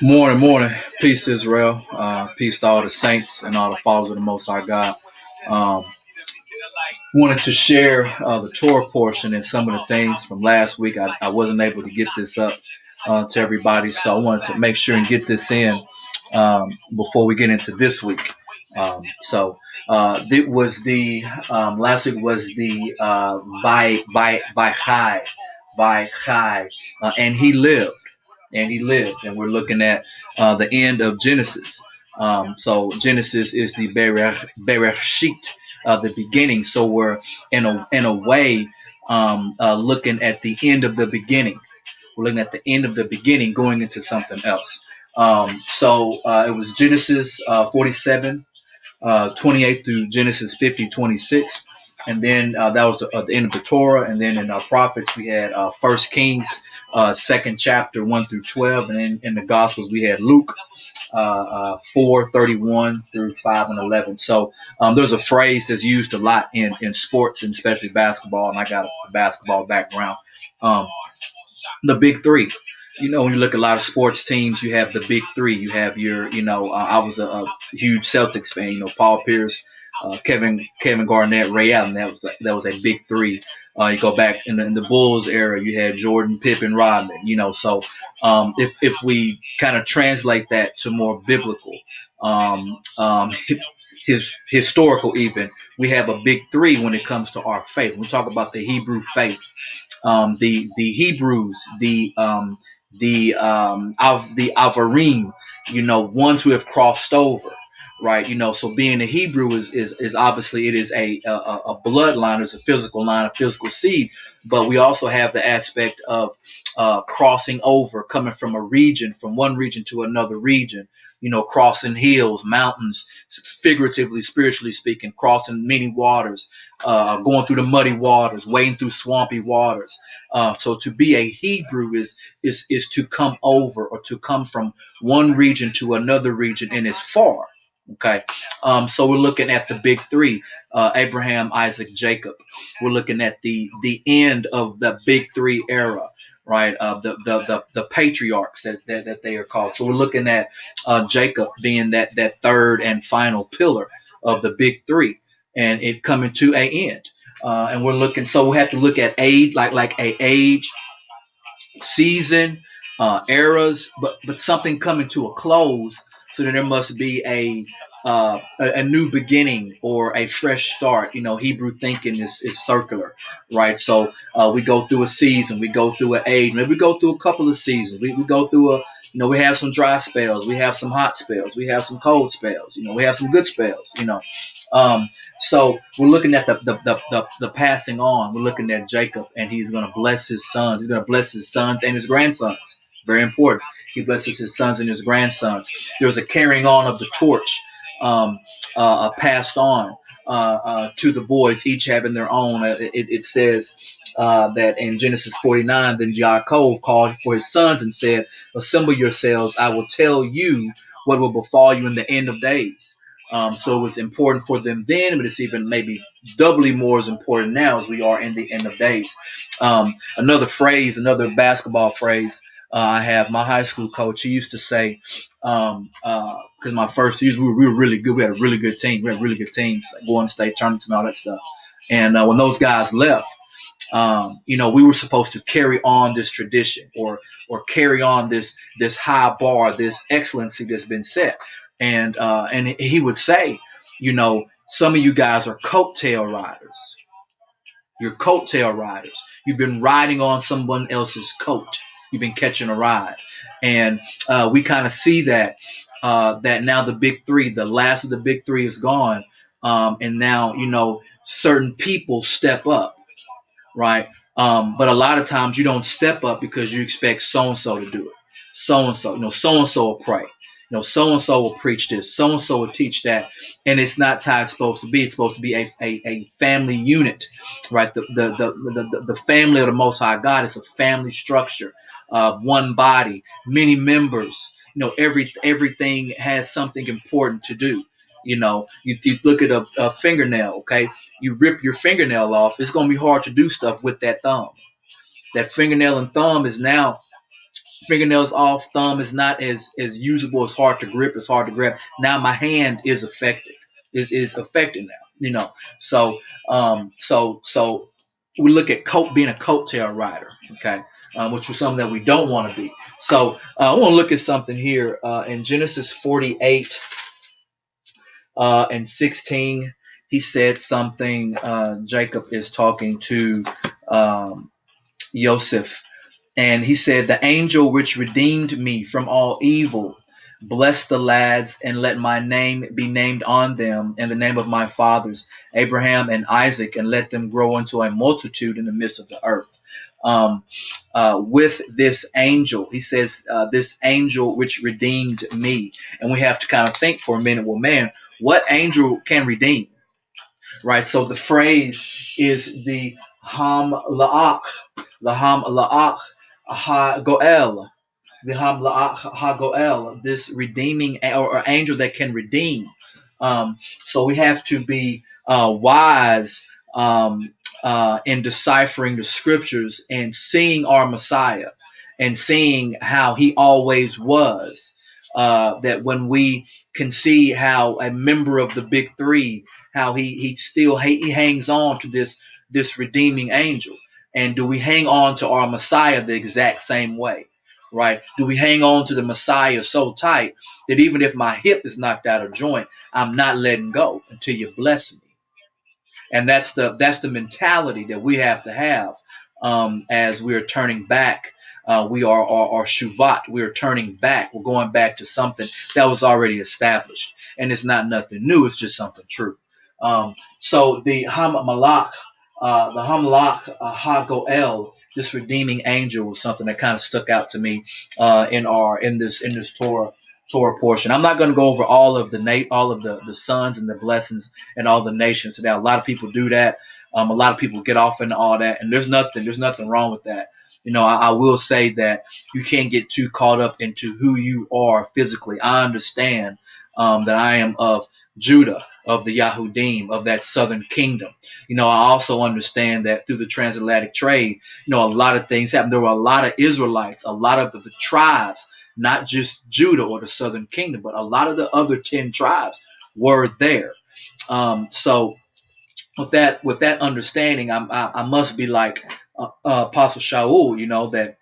Morning. Peace, Israel. Peace to all the saints and all the followers of the Most High God. Um, Wanted to share the Torah portion and some of the things from last week. I wasn't able to get this up to everybody, so I wanted to make sure and get this in before we get into this week. It was the last week was the Vaychei, and he lived. And we're looking at the end of Genesis. So Genesis is the Bereshit, the beginning. So we're in a way looking at the end of the beginning. We're looking at the end of the beginning, going into something else. It was Genesis 47, 28 through Genesis 50, 26. And then that was the end of the Torah. And then in our prophets, we had 1 Kings, 2nd chapter, 1 through 12. And then in the Gospels, we had Luke 4, 31 through 5 and 11. So there's a phrase that's used a lot in sports, and especially basketball. And I got a basketball background. The big three. When you look at a lot of sports teams, you have the big three. You have your, I was a huge Celtics fan. Paul Pierce, Kevin Garnett, Ray Allen. That was a big three. You go back in the Bulls era, you had Jordan, Pippen, Rodman. So if we kind of translate that to more biblical, historical even, we have a big three when it comes to our faith. When we talk about the Hebrew faith, the Hebrews, the Avarim, ones who have crossed over, right? So being a Hebrew is obviously, it is a bloodline, it's a physical line, a physical seed, but we also have the aspect of crossing over, coming from a region, from one region to another region, crossing hills, mountains, figuratively, spiritually speaking, crossing many waters, going through the muddy waters, wading through swampy waters. So to be a Hebrew is to come over, or to come from one region to another region, and it's far. Okay. So we're looking at the big three, Abraham, Isaac, Jacob. We're looking at the end of the big three era, right? The patriarchs that they are called. So we're looking at Jacob being that third and final pillar of the big three, and it coming to an end. And we're looking, so we have to look at age, like a age, season, eras, but something coming to a close. So then there must be a new beginning or a fresh start. Hebrew thinking is circular, right? So we go through a season, we go through an age, maybe we go through a couple of seasons. We go through we have some dry spells, we have some hot spells, we have some cold spells, we have some good spells, So we're looking at the passing on. We're looking at Jacob, and he's going to bless his sons. He's going to bless his sons and his grandsons. Very important. He blesses his sons and his grandsons. There's a carrying on of the torch, passed on to the boys, each having their own. It says that in Genesis 49, then Yaakov called for his sons and said, "Assemble yourselves. I will tell you what will befall you in the end of days." So it was important for them then, but it's even maybe doubly more as important now as we are in the end of days. Another basketball phrase, I have my high school coach. He used to say, because my first years we were really good. We had a really good team. We had really good teams, like going to state tournaments and all that stuff. And when those guys left, we were supposed to carry on this tradition, or carry on this high bar, this excellency that's been set. And he would say, some of you guys are coattail riders. You're coattail riders. You've been riding on someone else's coat. You've been catching a ride. And we kind of see that now the big three, the last of the big three is gone. And now, certain people step up, right? But a lot of times you don't step up because you expect so-and-so to do it. So-and-so, so-and-so will pray. So-and-so will preach this, so-and-so will teach that, and it's not how it's supposed to be. It's supposed to be a family unit, right? The family of the Most High God is a family structure, one body, many members. Everything has something important to do. You look at a fingernail, okay? You rip your fingernail off, it's going to be hard to do stuff with that thumb. That fingernail and thumb is now fingernails off, thumb is not as usable, it's hard to grip, it's hard to grab. Now my hand is affected, is affected now, So so we look at being a coattail rider, okay, which was something that we don't want to be. So I want to look at something here in Genesis 48 and 16. He said something. Jacob is talking to Joseph. And he said, the angel which redeemed me from all evil, bless the lads, and let my name be named on them, and the name of my fathers, Abraham and Isaac, and let them grow into a multitude in the midst of the earth. With this angel, he says, this angel which redeemed me. And we have to kind of think for a minute, well, man, what angel can redeem? Right? So the phrase is the Hamlaach, the Hamlaach Ha-Goel, the Hamlaach Ha-Goel, this redeeming or angel that can redeem. So we have to be wise in deciphering the scriptures and seeing our Messiah and seeing how he always was. That when we can see how a member of the big three, how he hangs on to this redeeming angel. And do we hang on to our Messiah the exact same way? Right? Do we hang on to the Messiah so tight that even if my hip is knocked out of joint, I'm not letting go until you bless me? And that's the mentality that we have to have as we are turning back. We are shuvat. We are turning back. We're going back to something that was already established, and it's not nothing new. It's just something true. So the Hamlaach, Ha-Goel, this redeeming angel, was something that kind of stuck out to me in this Torah portion. I'm not going to go over all of the sons and the blessings and all the nations today. A lot of people do that. A lot of people get off into all that, and there's nothing wrong with that. I will say that you can't get too caught up into who you are physically. I understand that I am of Judah, of the Yahudim, of that southern kingdom. I also understand that through the transatlantic trade, a lot of things happened. There were a lot of Israelites, a lot of the tribes, not just Judah or the southern kingdom, but a lot of the other 10 tribes were there. So with that understanding, I must be like Apostle Shaul, that,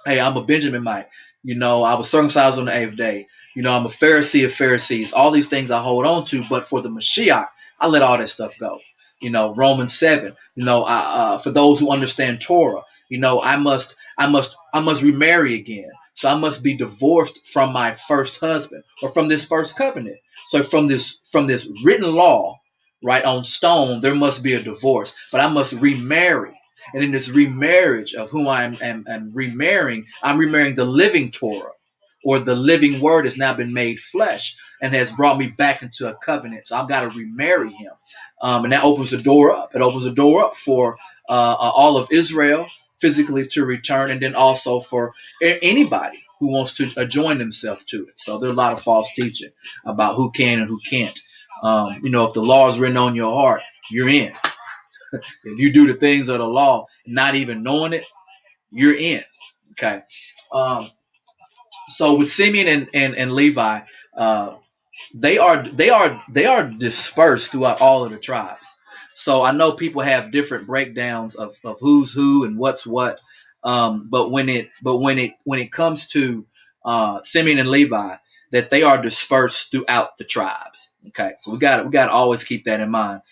hey, I'm a Benjaminite. I was circumcised on the 8th day. I'm a Pharisee of Pharisees. All these things I hold on to, but for the Mashiach, I let all that stuff go. Romans 7. For those who understand Torah, I must remarry again. So I must be divorced from my first husband or from this first covenant. So from this written law, right, on stone, there must be a divorce. But I must remarry. And in this remarriage of whom I'm remarrying, I'm remarrying the living Torah, or the living word has now been made flesh and has brought me back into a covenant. So I've got to remarry him. And that opens the door up. It opens the door up for all of Israel physically to return, and then also for anybody who wants to join themselves to it. So there's a lot of false teaching about who can and who can't. If the law is written on your heart, you're in. If you do the things of the law, not even knowing it, you're in. Okay. So with Simeon and Levi, they are dispersed throughout all of the tribes. So I know people have different breakdowns of who's who and what's what. But when it comes to Simeon and Levi, that they are dispersed throughout the tribes. Okay, so we got to always keep that in mind.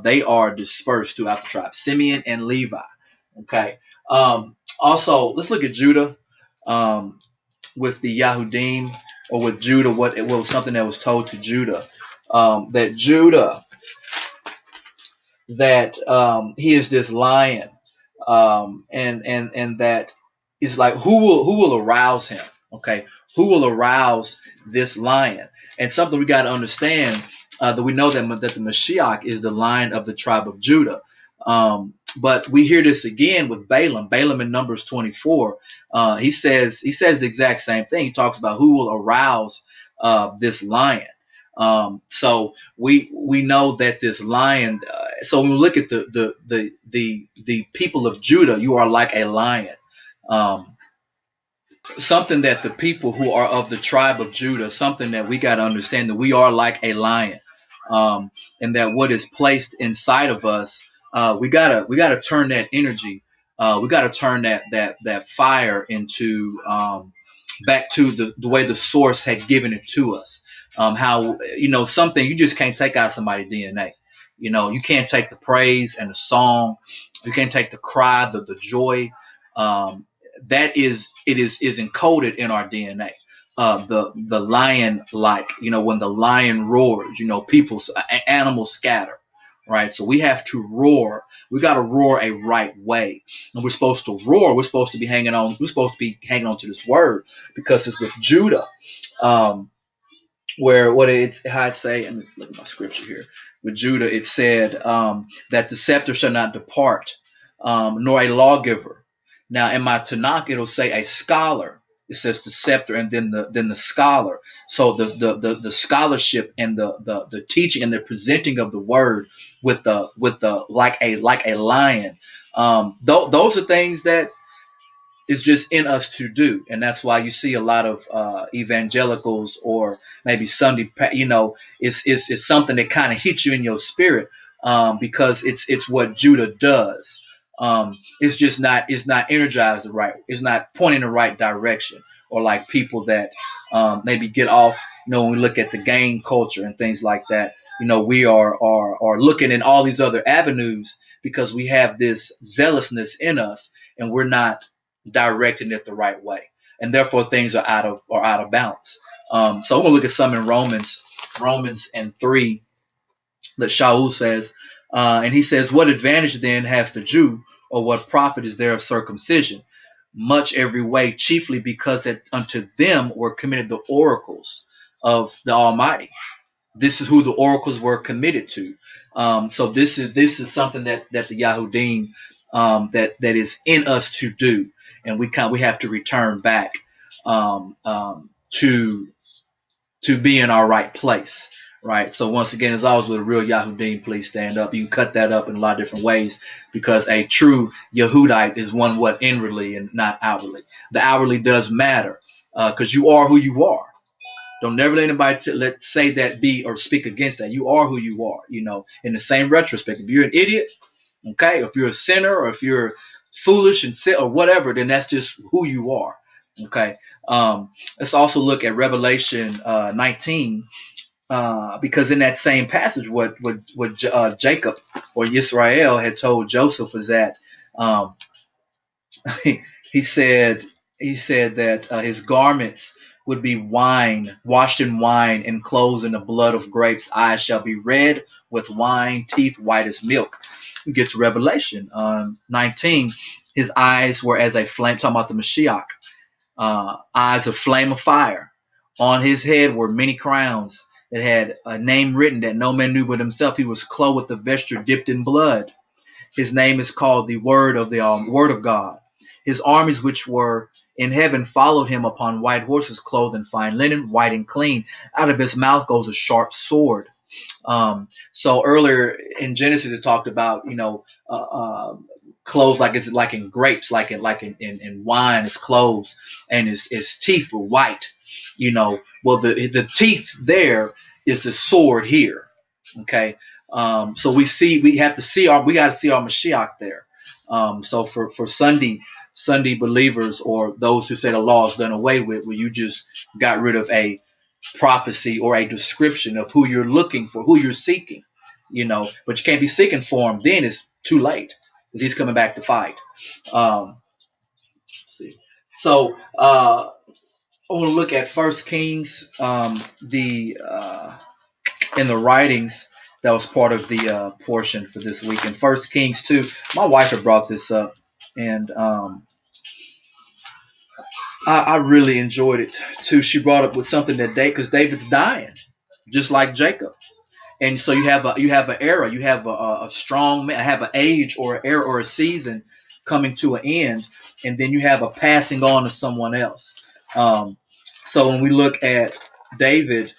They are dispersed throughout the tribes, Simeon and Levi. Okay. Also, let's look at Judah with the Yahudim, or with Judah. What was something that was told to Judah, that Judah, that he is this lion, and that is like who will arouse him? Okay, who will arouse this lion? And something we got to understand, that we know that the Mashiach is the lion of the tribe of Judah. But we hear this again with Balaam. Balaam in Numbers 24, he says the exact same thing. He talks about who will arouse this lion. So we know that this lion. So when we look at the people of Judah, you are like a lion. something that the people who are of the tribe of Judah, something that we got to understand, that we are like a lion, and that what is placed inside of us, we gotta turn that energy, we gotta turn that fire into, back to the way the source had given it to us. How, something you just can't take out somebody's DNA. You can't take the praise and the song, you can't take the cry, the joy. Um, that is encoded in our DNA. The lion, like, when the lion roars, people, animals scatter, right? So we have to roar. We got to roar a right way, and we're supposed to roar. We're supposed to be hanging on. We're supposed to be hanging on to this word, because it's with Judah. Where what it's how it say, and look at my scripture here. With Judah, it said, that the scepter shall not depart, nor a lawgiver. Now in my Tanakh, it'll say a scholar. It says the scepter, and then the scholar. So the scholarship and the teaching and the presenting of the word with the like a lion. Those are things that is just in us to do, and that's why you see a lot of evangelicals, or maybe Sunday, it's something that kind of hits you in your spirit, because it's what Judah does. It's just not, it's not energized the right, it's not pointing the right direction, or like people that maybe get off. When we look at the gang culture and things like that, we are looking in all these other avenues, because we have this zealousness in us, and we're not directing it the right way, and therefore things are out of balance. So we're gonna look at some in Romans and 3, that Shaul says, and he says, "What advantage then hath the Jew, or what profit is there of circumcision? Much every way, chiefly because that unto them were committed the oracles of the Almighty." This is who the oracles were committed to. So this is something that the Yahudim, that is in us to do, and we have to return back, to be in our right place, right? So once again, as always with a real Yahudim, please stand up. You can cut that up in a lot of different ways, because a true Yehudite is one what inwardly and not outwardly. The outwardly does matter, because you are who you are. Don't never let anybody say that, be, or speak against that. You are who you are. In the same retrospect, if you're an idiot, okay, if you're a sinner, or if you're foolish and or whatever, then that's just who you are. Okay. Let's also look at Revelation 19, because in that same passage, what Jacob or Yisrael had told Joseph was that, he said that his garments would be washed in wine, and clothes in the blood of grapes. Eyes shall be red with wine, teeth white as milk. We get to Revelation 19. His eyes were as a flame, talking about the Mashiach, eyes of flame of fire. On his head were many crowns that had a name written that no man knew but himself. He was clothed with a vesture dipped in blood. His name is called the Word of God. His armies which were in heaven followed him upon white horses, clothed in fine linen, white and clean. Out of his mouth goes a sharp sword. So earlier in Genesis, it talked about, clothes like it's like in grapes, like in wine, it's clothes, and his teeth were white. Well, the teeth there is the sword here. Okay. So we got to see our Mashiach there. So for Sunday believers, or those who say the law is done away with, where you just got rid of a prophecy or a description of who you're looking for, who you're seeking, but you can't be seeking for him. Then it's too late, because he's coming back to fight. See. So I want to look at First Kings, in the writings that was part of the portion for this week. In First Kings 2, my wife had brought this up, and I really enjoyed it too. She brought up with something that because David's dying, just like Jacob, and so you have an era, you have a strong man, have an age or an era or a season coming to an end, and then you have a passing on to someone else. So when we look at David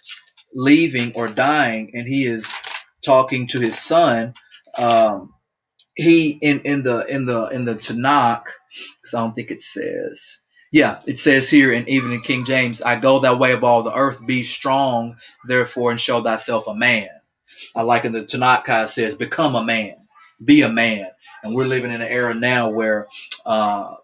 leaving or dying, and he is talking to his son, he in the Tanakh, because I don't think it says, Yeah, it says here, and even in King James, I go that way of all the earth, be strong, therefore, and show thyself a man. I like in the Tanakh it says, become a man, be a man. And we're living in an era now where uh,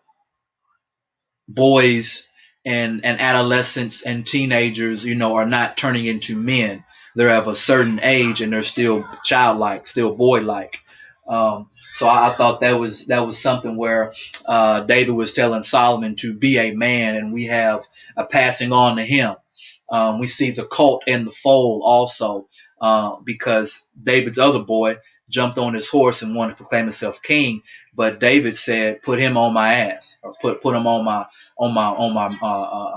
boys and adolescents and teenagers, are not turning into men. They're of a certain age and they're still childlike, still boy-like. So I thought that was something where David was telling Solomon to be a man, and we have a passing on to him. We see the colt and the foal also, because David's other boy jumped on his horse and wanted to proclaim himself king, but David said, "Put him on my ass, or put him on my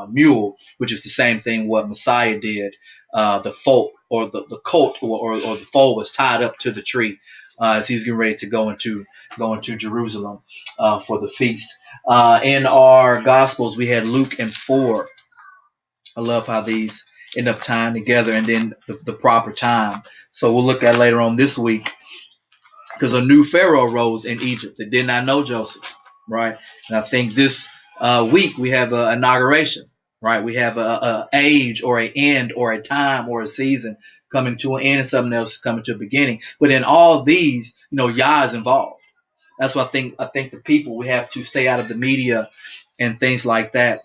mule," which is the same thing what Messiah did. The foal or the colt or the foal was tied up to the tree as he's getting ready to go into Jerusalem for the feast. In our Gospels, we had Luke and 4. I love how these end up tying together, and then the proper time. So we'll look at later on this week, because a new Pharaoh rose in Egypt that did not know Joseph, right? And I think this week we have an inauguration, right? We have a age or an end or a time or a season coming to an end, and something else coming to a beginning. But in all these, Yah is involved. That's what I think. I think the people, we have to stay out of the media and things like that,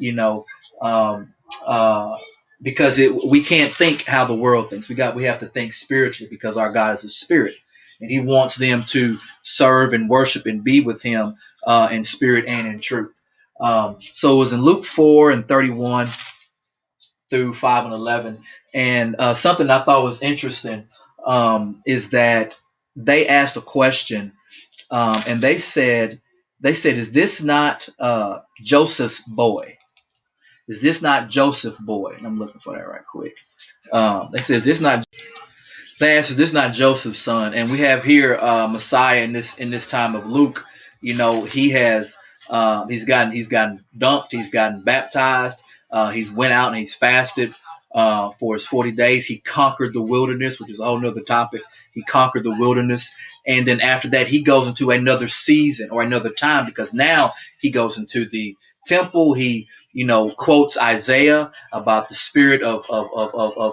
um, uh, because we can't think how the world thinks. We have to think spiritually, because our God is a spirit, and He wants them to serve and worship and be with Him in spirit and in truth. So it was in Luke 4:31 through 5:11, and something I thought was interesting is that they asked a question, and they said, "Is this not Joseph's boy? Is this not Joseph's boy?" And I'm looking for that right quick. They said, "Is this not?" They asked, "Is this not Joseph's son?" And we have here Messiah in this time of Luke. He has he's gotten dunked, he's gotten baptized, he's went out and he's fasted for his 40 days. He conquered the wilderness, which is a whole nother topic. He conquered the wilderness, and then after that, he goes into another season or another time, because now he goes into the temple. He quotes Isaiah about the spirit of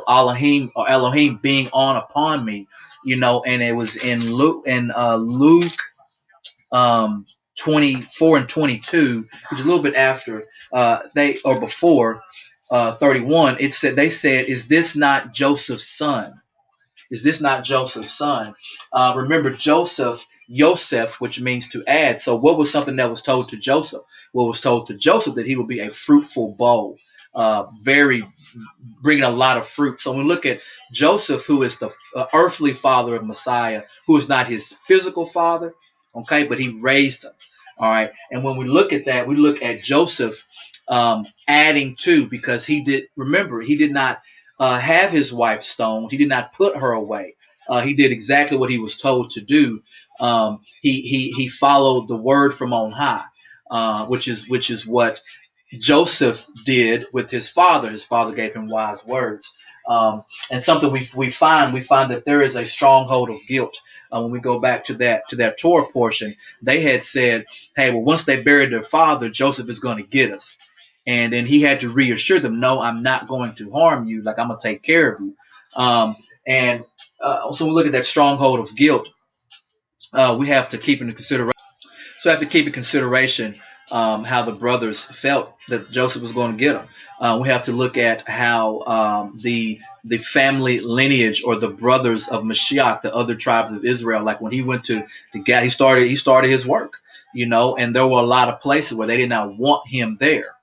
Elohim or Elohim being on upon me, and it was in Luke 24 and 22, which is a little bit after before 31. They said, "Is this not Joseph's son? Is this not Joseph's son?" Remember, Yosef, which means to add. So what was something that was told to Joseph? What was told to Joseph? That he would be a fruitful bow, very bringing a lot of fruit. So when we look at Joseph, who is the earthly father of Messiah, who is not his physical father, okay, but he raised him. All right. And when we look at that, we look at Joseph adding to, because he did not have his wife stoned. He did not put her away. He did exactly what he was told to do. He followed the word from on high, which is what Joseph did with his father. His father gave him wise words. And something we find that there is a stronghold of guilt. When we go back to that Torah portion, they had said, "Hey, well, once they buried their father, Joseph is going to get us." And then he had to reassure them, "No, I'm not going to harm you. Like, I'm going to take care of you." And so we look at that stronghold of guilt. We have to keep into consideration. So I have to keep in consideration how the brothers felt that Joseph was going to get them. We have to look at how the family lineage or the brothers of Mashiach, the other tribes of Israel, like when he went to Gad, he started his work, and there were a lot of places where they did not want him there.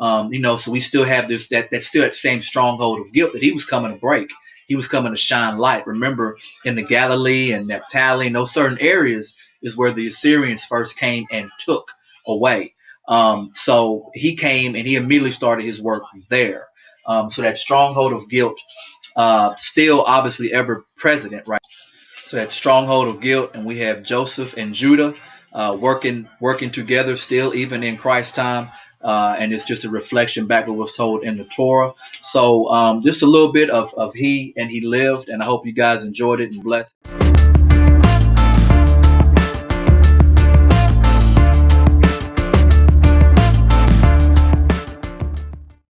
So we still have that same stronghold of guilt that he was coming to break. He was coming to shine light. Remember, in the Galilee and Naphtali, and those certain areas is where the Assyrians first came and took away. So he came and he immediately started his work there. So that stronghold of guilt still obviously ever present, right? So that stronghold of guilt, and we have Joseph and Judah working together still, even in Christ's time. And it's just a reflection back what was told in the Torah. So just a little bit of he lived, and I hope you guys enjoyed it and blessed.